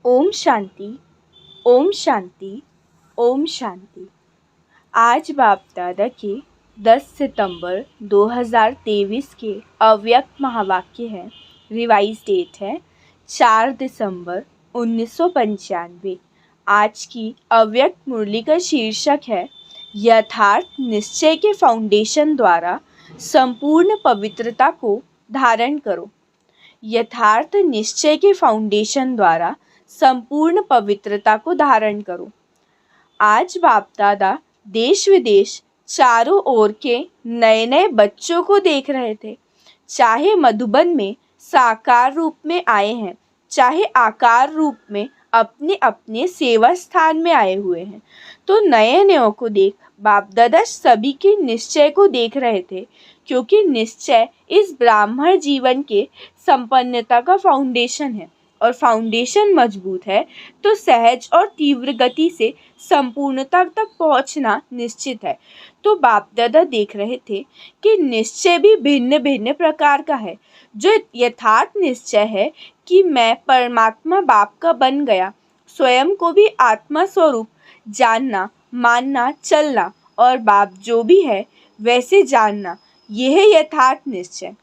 ओम शांति। ओम शांति। ओम शांति। आज बाप दादा के 10 सितंबर 2023 के अव्यक्त महावाक्य है। रिवाइज डेट है 4 दिसंबर 1995। आज की अव्यक्त मुरली का शीर्षक है यथार्थ निश्चय के फाउंडेशन द्वारा संपूर्ण पवित्रता को धारण करो। यथार्थ निश्चय के फाउंडेशन द्वारा संपूर्ण पवित्रता को धारण करो। आज बाप दादा देश विदेश चारों ओर के नए नए बच्चों को देख रहे थे। चाहे मधुबन में साकार रूप में आए हैं, चाहे आकार रूप में अपने अपने सेवा स्थान में आए हुए हैं, तो नए नयों को देख बाप दादा सभी के निश्चय को देख रहे थे, क्योंकि निश्चय इस ब्राह्मण जीवन के संपन्नता का फाउंडेशन है और फाउंडेशन मजबूत है तो सहज और तीव्र गति से संपूर्णता तक पहुंचना निश्चित है। तो बाप दादा देख रहे थे कि निश्चय भी भिन्न भिन्न प्रकार का है। जो यथार्थ निश्चय है कि मैं परमात्मा बाप का बन गया, स्वयं को भी आत्मा स्वरूप जानना, मानना, चलना और बाप जो भी है वैसे जानना, यह है यथार्थ निश्चय।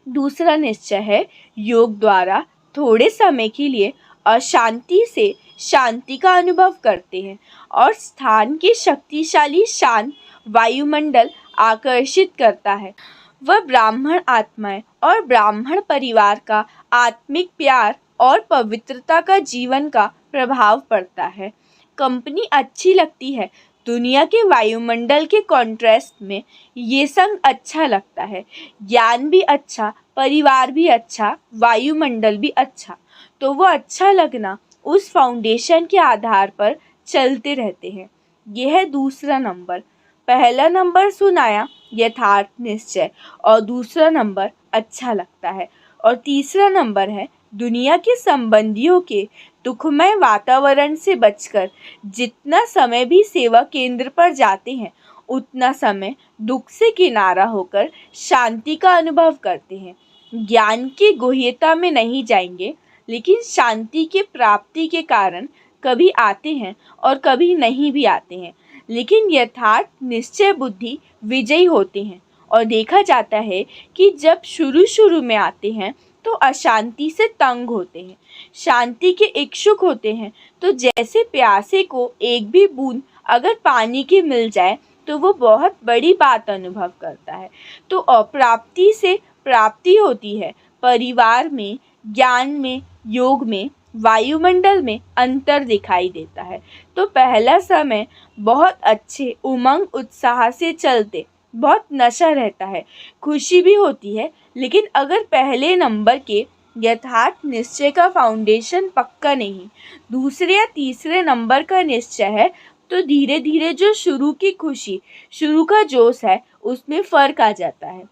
दूसरा निश्चय है योग द्वारा थोड़े समय के लिए अशांति से शांति का अनुभव करते हैं और स्थान के शक्तिशाली शांत वायुमंडल आकर्षित करता है। वह ब्राह्मण आत्माएं और ब्राह्मण परिवार का आत्मिक प्यार और पवित्रता का जीवन का प्रभाव पड़ता है। कंपनी अच्छी लगती है, दुनिया के वायुमंडल के कॉन्ट्रास्ट में ये संग अच्छा लगता है। ज्ञान भी अच्छा, परिवार भी अच्छा, वायुमंडल भी अच्छा, तो वो अच्छा लगना उस फाउंडेशन के आधार पर चलते रहते हैं। यह है दूसरा नंबर। पहला नंबर सुनाया यथार्थ निश्चय और दूसरा नंबर अच्छा लगता है और तीसरा नंबर है दुनिया के संबंधियों के दुखमय वातावरण से बचकर जितना समय भी सेवा केंद्र पर जाते हैं उतना समय दुख से किनारा होकर शांति का अनुभव करते हैं। ज्ञान की गुह्यता में नहीं जाएंगे, लेकिन शांति के प्राप्ति के कारण कभी आते हैं और कभी नहीं भी आते हैं, लेकिन यथार्थ निश्चय बुद्धि विजयी होते हैं। और देखा जाता है कि जब शुरू में आते हैं तो अशांति से तंग होते हैं, शांति के इच्छुक होते हैं। तो जैसे प्यासे को एक भी बूंद अगर पानी की मिल जाए तो वो बहुत बड़ी बात अनुभव करता है। तो अप्राप्ति से प्राप्ति होती है। परिवार में, ज्ञान में, योग में, वायुमंडल में अंतर दिखाई देता है। तो पहला समय बहुत अच्छे उमंग उत्साह से चलते, बहुत नशा रहता है, खुशी भी होती है, लेकिन अगर पहले नंबर के यथार्थ निश्चय का फाउंडेशन पक्का नहीं, दूसरे या तीसरे नंबर का निश्चय है, तो धीरे धीरे जो शुरू की खुशी, शुरू का जोश है, उसमें फर्क आ जाता है।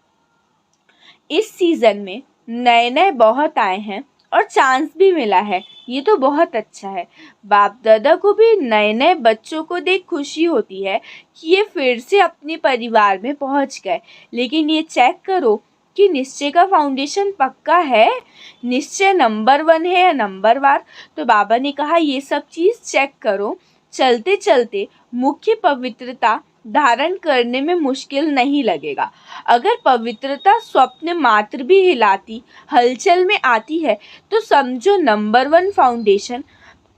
इस सीज़न में नए नए बहुत आए हैं और चांस भी मिला है, ये तो बहुत अच्छा है। बाप दादा को भी नए नए बच्चों को देख खुशी होती है कि ये फिर से अपने परिवार में पहुंच गए, लेकिन ये चेक करो कि निश्चय का फाउंडेशन पक्का है, निश्चय नंबर 1 है या नंबर वार। तो बाबा ने कहा ये सब चीज़ चेक करो। चलते चलते मुख्य पवित्रता धारण करने में मुश्किल नहीं लगेगा। अगर पवित्रता स्वप्न मात्र भी हिलाती, हलचल में आती है, तो समझो नंबर 1 फाउंडेशन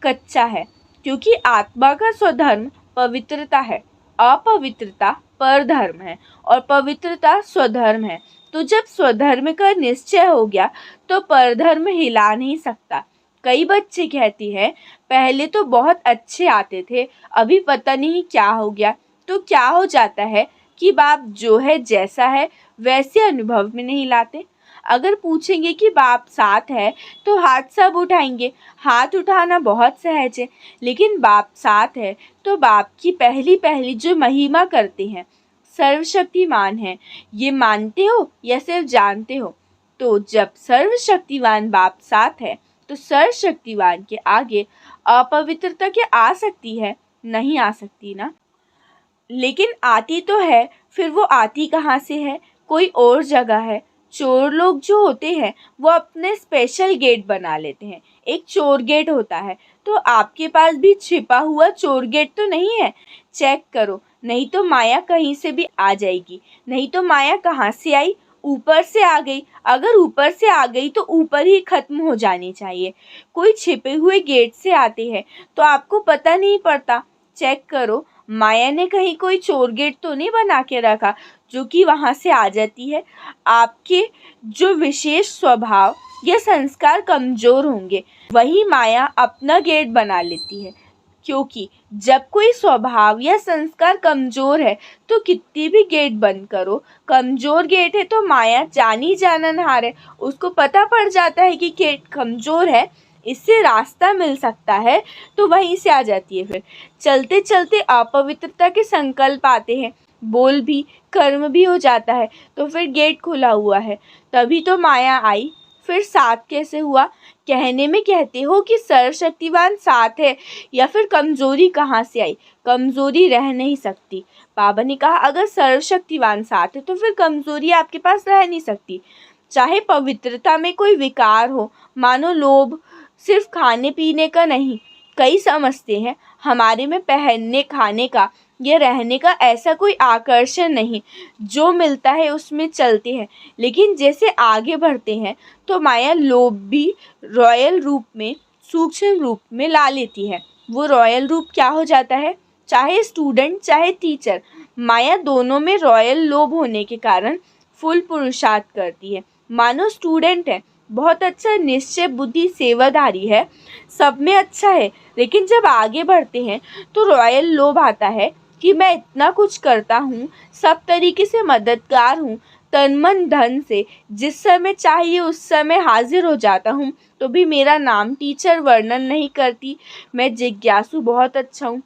कच्चा है, क्योंकि आत्मा का स्वधर्म पवित्रता है, अपवित्रता परधर्म है और पवित्रता स्वधर्म है। तो जब स्वधर्म का निश्चय हो गया तो परधर्म हिला नहीं सकता। कई बच्चे कहती हैं पहले तो बहुत अच्छे आते थे, अभी पता नहीं क्या हो गया। तो क्या हो जाता है कि बाप जो है जैसा है वैसे अनुभव में नहीं लाते। अगर पूछेंगे कि बाप साथ है तो हाथ सब उठाएंगे, हाथ उठाना बहुत सहज है, लेकिन बाप साथ है तो बाप की पहली पहली जो महिमा करते हैं, सर्वशक्तिमान है, ये मानते हो या सिर्फ जानते हो? तो जब सर्वशक्तिवान बाप साथ है तो सर्वशक्तिवान के आगे अपवित्रता क्या आ सकती है? नहीं आ सकती ना। लेकिन आती तो है, फिर वो आती कहाँ से है? कोई और जगह है। चोर लोग जो होते हैं वो अपने स्पेशल गेट बना लेते हैं। एक चोर गेट होता है, तो आपके पास भी छिपा हुआ चोर गेट तो नहीं है? चेक करो, नहीं तो माया कहीं से भी आ जाएगी। नहीं तो माया कहाँ से आई? ऊपर से आ गई। अगर ऊपर से आ गई तो ऊपर ही खत्म हो जानी चाहिए। कोई छिपे हुए गेट से आते हैं तो आपको पता नहीं पड़ता। चेक करो, माया ने कहीं कोई चोर गेट तो नहीं बना के रखा जो कि वहाँ से आ जाती है। आपके जो विशेष स्वभाव या संस्कार कमजोर होंगे, वही माया अपना गेट बना लेती है। क्योंकि जब कोई स्वभाव या संस्कार कमजोर है तो कितनी भी गेट बंद करो, कमजोर गेट है तो माया जानी जाननहार है, उसको पता पड़ जाता है कि गेट कमजोर है, इससे रास्ता मिल सकता है, तो वहीं से आ जाती है। फिर चलते चलते अपवित्रता के संकल्प आते हैं, बोल भी कर्म भी हो जाता है, तो फिर गेट खुला हुआ है, तभी तो माया आई। फिर साथ कैसे हुआ? कहने में कहते हो कि सर्वशक्तिवान साथ है, या फिर कमजोरी कहाँ से आई? कमजोरी रह नहीं सकती। बाबा ने कहा अगर सर्वशक्तिवान साथ है तो फिर कमजोरी आपके पास रह नहीं सकती। चाहे पवित्रता में कोई विकार हो, मानो लोभ सिर्फ खाने पीने का नहीं, कई समझते हैं हमारे में पहनने खाने का या रहने का ऐसा कोई आकर्षण नहीं, जो मिलता है उसमें चलते हैं। लेकिन जैसे आगे बढ़ते हैं तो माया लोभ भी रॉयल रूप में, सूक्ष्म रूप में ला लेती है। वो रॉयल रूप क्या हो जाता है? चाहे स्टूडेंट चाहे टीचर, माया दोनों में रॉयल लोभ होने के कारण फुल पुरुषार्थ करती है। मानो स्टूडेंट है, बहुत अच्छा निश्चय बुद्धि सेवाधारी है, सब में अच्छा है, लेकिन जब आगे बढ़ते हैं तो रॉयल लोभ आता है कि मैं इतना कुछ करता हूँ, सब तरीके से मददगार हूँ, तन मन धन से जिस समय चाहिए उस समय हाजिर हो जाता हूँ, तो भी मेरा नाम टीचर वर्णन नहीं करती, मैं जिज्ञासु बहुत अच्छा हूँ।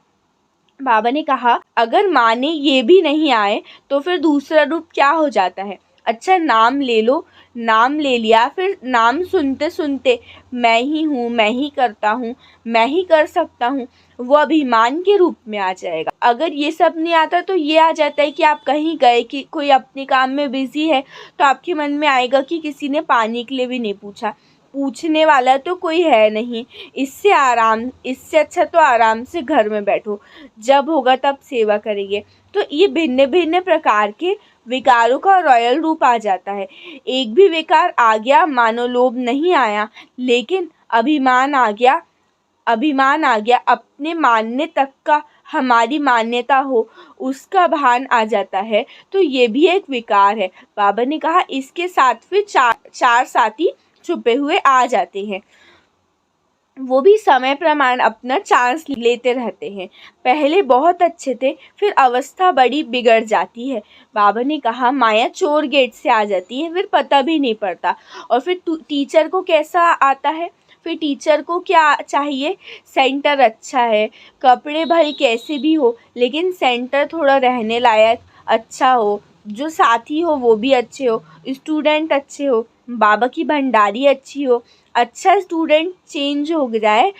बाबा ने कहा अगर माने ये भी नहीं आए तो फिर दूसरा रूप क्या हो जाता है? अच्छा, नाम ले लो, नाम ले लिया, फिर नाम सुनते सुनते मैं ही हूँ, मैं ही करता हूँ, मैं ही कर सकता हूँ, वो अभिमान के रूप में आ जाएगा। अगर ये सब नहीं आता तो ये आ जाता है कि आप कहीं गए, कि कोई अपने काम में बिजी है, तो आपके मन में आएगा कि किसी ने पानी के लिए भी नहीं पूछा, पूछने वाला तो कोई है नहीं, इससे अच्छा तो आराम से घर में बैठो, जब होगा तब सेवा करेंगे। तो ये भिन्न भिन्न प्रकार के विकारों का रॉयल रूप आ जाता है। एक भी विकार आ गया, मानो लोभ नहीं आया, लेकिन अभिमान आ गया, अपने मानने तक का हमारी मान्यता हो, उसका भान आ जाता है, तो ये भी एक विकार है। बाबा ने कहा इसके साथ फिर चार साथी छुपे हुए आ जाते हैं, वो भी समय प्रमाण अपना चांस लेते रहते हैं। पहले बहुत अच्छे थे, फिर अवस्था बड़ी बिगड़ जाती है। बाबा ने कहा माया चोर गेट से आ जाती है, फिर पता भी नहीं पड़ता। और फिर टीचर को कैसा आता है? फिर टीचर को क्या चाहिए? सेंटर अच्छा है, कपड़े भले कैसे भी हो, लेकिन सेंटर थोड़ा रहने लायक अच्छा हो, जो साथी हो वो भी अच्छे हो, स्टूडेंट अच्छे हो, बाबा की भंडारी अच्छी हो। अच्छा स्टूडेंट चेंज हो जाए,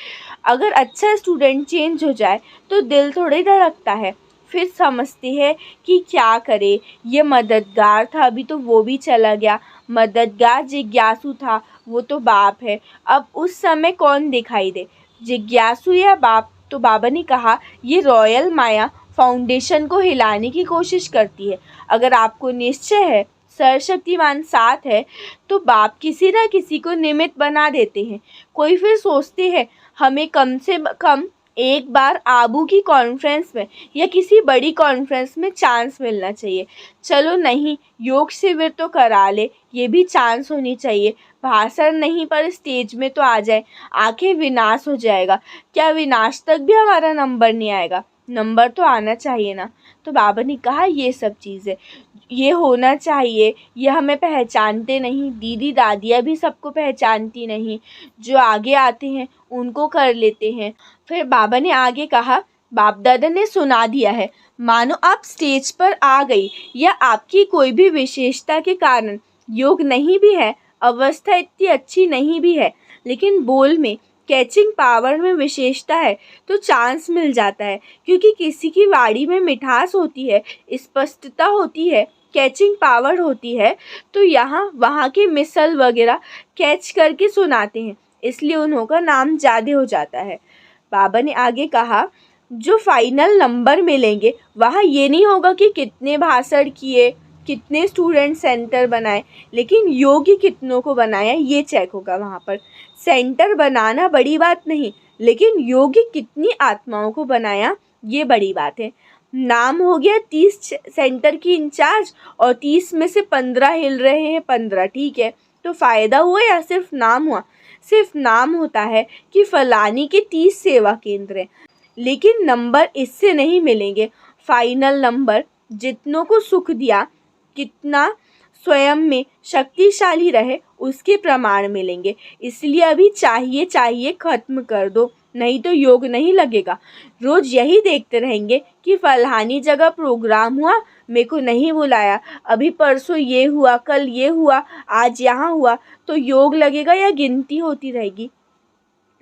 अगर अच्छा स्टूडेंट चेंज हो जाए तो दिल थोड़े धड़कता है, फिर समझते हैं कि क्या करे, ये मददगार था, अभी तो वो भी चला गया, मददगार जिज्ञासु था, वो तो बाप है, अब उस समय कौन दिखाई दे, जिज्ञासु या बाप? तो बाबा ने कहा ये रॉयल माया फाउंडेशन को हिलाने की कोशिश करती है। अगर आपको निश्चय है सर्वशक्तिमान साथ है तो बाप किसी न किसी को निमित्त बना देते हैं। कोई फिर सोचते हैं हमें कम से कम एक बार आबू की कॉन्फ्रेंस में या किसी बड़ी कॉन्फ्रेंस में चांस मिलना चाहिए। चलो नहीं, योग शिविर तो करा ले, ये भी चांस होनी चाहिए। भाषण नहीं पर स्टेज में तो आ जाए, आखिर विनाश हो जाएगा, क्या विनाश तक भी हमारा नंबर नहीं आएगा? नंबर तो आना चाहिए ना। तो बाबा ने कहा ये सब चीज़ें ये होना चाहिए, ये हमें पहचानते नहीं, दीदी दादियाँ भी सबको पहचानती नहीं, जो आगे आते हैं उनको कर लेते हैं। फिर बाबा ने आगे कहा बाप दादा ने सुना दिया है, मानो आप स्टेज पर आ गई या आपकी कोई भी विशेषता के कारण योग नहीं भी है, अवस्था इतनी अच्छी नहीं भी है, लेकिन बोल में कैचिंग पावर में विशेषता है तो चांस मिल जाता है, क्योंकि किसी की वाणी में मिठास होती है, स्पष्टता होती है, कैचिंग पावर होती है, तो यहाँ वहाँ के मिसल वगैरह कैच करके सुनाते हैं, इसलिए उनका नाम ज़्यादा हो जाता है। बाबा ने आगे कहा, जो फाइनल नंबर मिलेंगे वहाँ ये नहीं होगा कि कितने भाषण किए, कितने स्टूडेंट सेंटर बनाए, लेकिन योगी कितनों को बनाया ये चेक होगा। वहाँ पर सेंटर बनाना बड़ी बात नहीं, लेकिन योगी कितनी आत्माओं को बनाया ये बड़ी बात है। नाम हो गया 30 सेंटर की इंचार्ज और 30 में से 15 हिल रहे हैं, 15 ठीक है, तो फ़ायदा हुआ या सिर्फ नाम हुआ? सिर्फ नाम होता है कि फलानी के 30 सेवा केंद्र हैं, लेकिन नंबर इससे नहीं मिलेंगे। फाइनल नंबर जितनों को सुख दिया, कितना स्वयं में शक्तिशाली रहे, उसके प्रमाण मिलेंगे। इसलिए अभी चाहिए खत्म कर दो, नहीं तो योग नहीं लगेगा। रोज यही देखते रहेंगे कि फलानी जगह प्रोग्राम हुआ, मेरे को नहीं बुलाया, अभी परसों ये हुआ, कल ये हुआ, आज यहाँ हुआ, तो योग लगेगा या गिनती होती रहेगी?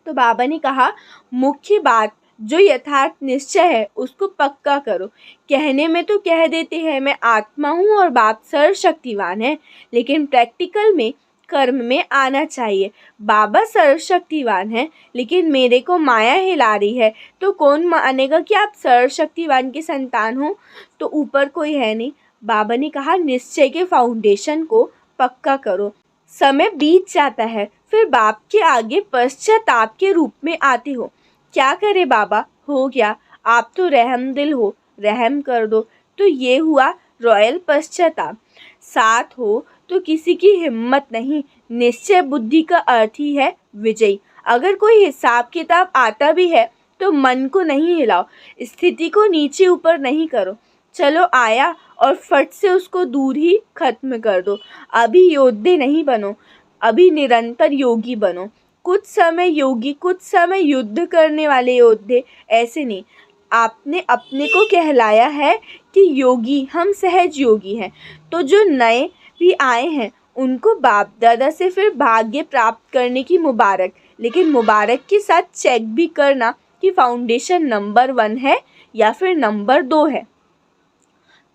तो बाबा ने कहा, मुख्य बात जो यथार्थ निश्चय है उसको पक्का करो। कहने में तो कह देते हैं मैं आत्मा हूँ और बाप सर्वशक्तिवान है, लेकिन प्रैक्टिकल में कर्म में आना चाहिए। बाबा सर्वशक्तिवान है, लेकिन मेरे को माया हिला रही है, तो कौन मानेगा कि आप सर्वशक्तिवान की संतान हो? तो ऊपर कोई है नहीं। बाबा ने कहा, निश्चय के फाउंडेशन को पक्का करो। समय बीत जाता है, फिर बाप के आगे पश्चाताप के रूप में आते हो। क्या करे बाबा, हो गया, आप तो रहम दिल हो, रहम कर दो। तो ये हुआ रॉयल पश्चाताप। साथ हो तो किसी की हिम्मत नहीं। निश्चय बुद्धि का अर्थ ही है विजयी। अगर कोई हिसाब किताब आता भी है तो मन को नहीं हिलाओ, स्थिति को नीचे ऊपर नहीं करो। चलो आया और फट से उसको दूर ही खत्म कर दो। अभी योद्धे नहीं बनो, अभी निरंतर योगी बनो। कुछ समय योगी, कुछ समय युद्ध करने वाले योद्धे, ऐसे नहीं। आपने अपने को कहलाया है कि योगी, हम सहज योगी हैं। तो जो नए भी आए हैं उनको बाप दादा से फिर भाग्य प्राप्त करने की मुबारक, लेकिन मुबारक के साथ चेक भी करना कि फाउंडेशन नंबर 1 है या फिर नंबर 2 है।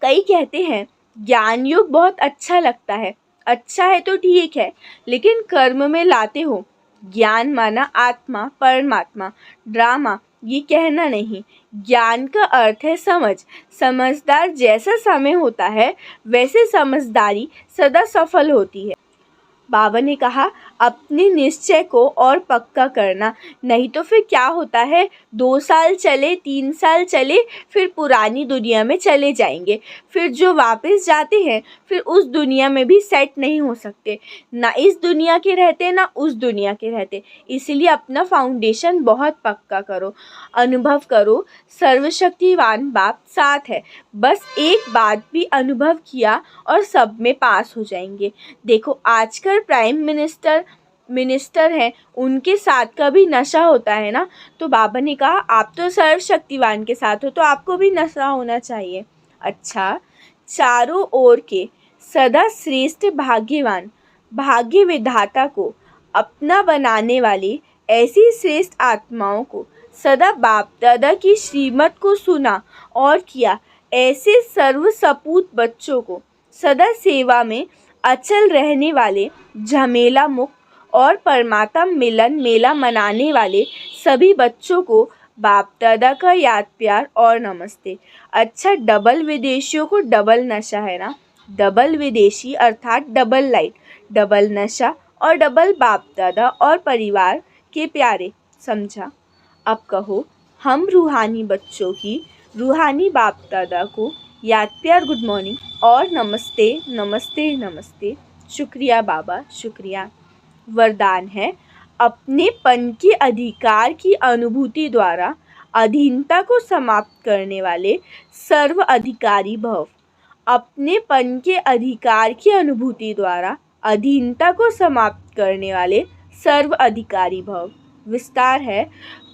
कई कहते हैं ज्ञान योग बहुत अच्छा लगता है। अच्छा है तो ठीक है, लेकिन कर्म में लाते हो। ज्ञान माना आत्मा, परमात्मा, ड्रामा ये कहना नहीं। ज्ञान का अर्थ है समझ। समझदार जैसा समय होता है वैसे समझदारी सदा सफल होती है। बाबा ने कहा, अपने निश्चय को और पक्का करना, नहीं तो फिर क्या होता है, 2 साल चले, 3 साल चले, फिर पुरानी दुनिया में चले जाएंगे। फिर जो वापस जाते हैं फिर उस दुनिया में भी सेट नहीं हो सकते, ना इस दुनिया के रहते ना उस दुनिया के रहते। इसलिए अपना फाउंडेशन बहुत पक्का करो, अनुभव करो सर्वशक्तिवान बाप साथ है। बस एक बात भी अनुभव किया और सब में पास हो जाएंगे। देखो आजकल प्राइम मिनिस्टर हैं, उनके साथ का भी नशा होता है ना। तो बाबा ने कहा, आप तो सर्वशक्तिवान के साथ हो तो आपको भी नशा होना चाहिए। अच्छा, चारों ओर के सदा श्रेष्ठ भाग्यवान, भाग्य विधाता को अपना बनाने वाली ऐसी श्रेष्ठ आत्माओं को सदा बाप दादा की श्रीमत को सुना और किया। ऐसे सर्व सपूत बच्चों को सदा सेवा में अचल रहने वाले, झमेला मुक्त और परमात्मा मिलन मेला मनाने वाले सभी बच्चों को बाप दादा का याद प्यार और नमस्ते। अच्छा, डबल विदेशियों को डबल नशा है ना। डबल विदेशी अर्थात डबल लाइट, डबल नशा और डबल बाप दादा और परिवार के प्यारे, समझा? अब कहो, हम रूहानी बच्चों की रूहानी बाप दादा को याद प्यार, गुड मॉर्निंग और नमस्ते नमस्ते नमस्ते। शुक्रिया बाबा, शुक्रिया। वरदान है, अपने पन के अधिकार की अनुभूति द्वारा अधीनता को समाप्त करने वाले सर्व अधिकारी भव। अपने पन के अधिकार की अनुभूति द्वारा अधीनता को समाप्त करने वाले सर्व अधिकारी भव। विस्तार है,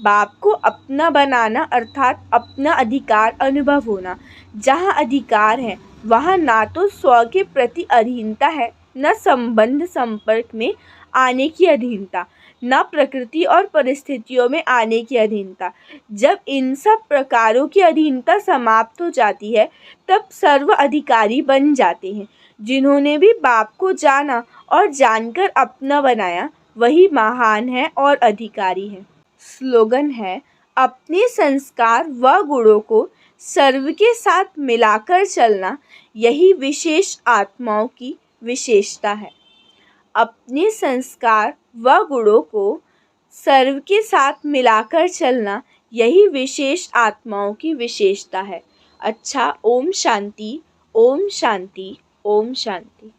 बाप को अपना बनाना अर्थात अपना अधिकार अनुभव होना। जहाँ अधिकार है वहाँ ना तो स्व के प्रति अधीनता है, न संबंध संपर्क में आने की अधीनता, न प्रकृति और परिस्थितियों में आने की अधीनता। जब इन सब प्रकारों की अधीनता समाप्त हो जाती है तब सर्व अधिकारी बन जाते हैं। जिन्होंने भी बाप को जाना और जानकर अपना बनाया वही महान है और अधिकारी है। स्लोगन है, अपने संस्कार व गुणों को सर्व के साथ मिलाकर चलना यही विशेष आत्माओं की विशेषता है। अपने संस्कार व गुणों को सर्व के साथ मिलाकर चलना यही विशेष आत्माओं की विशेषता है। अच्छा, ओम शांति, ओम शांति, ओम शांति।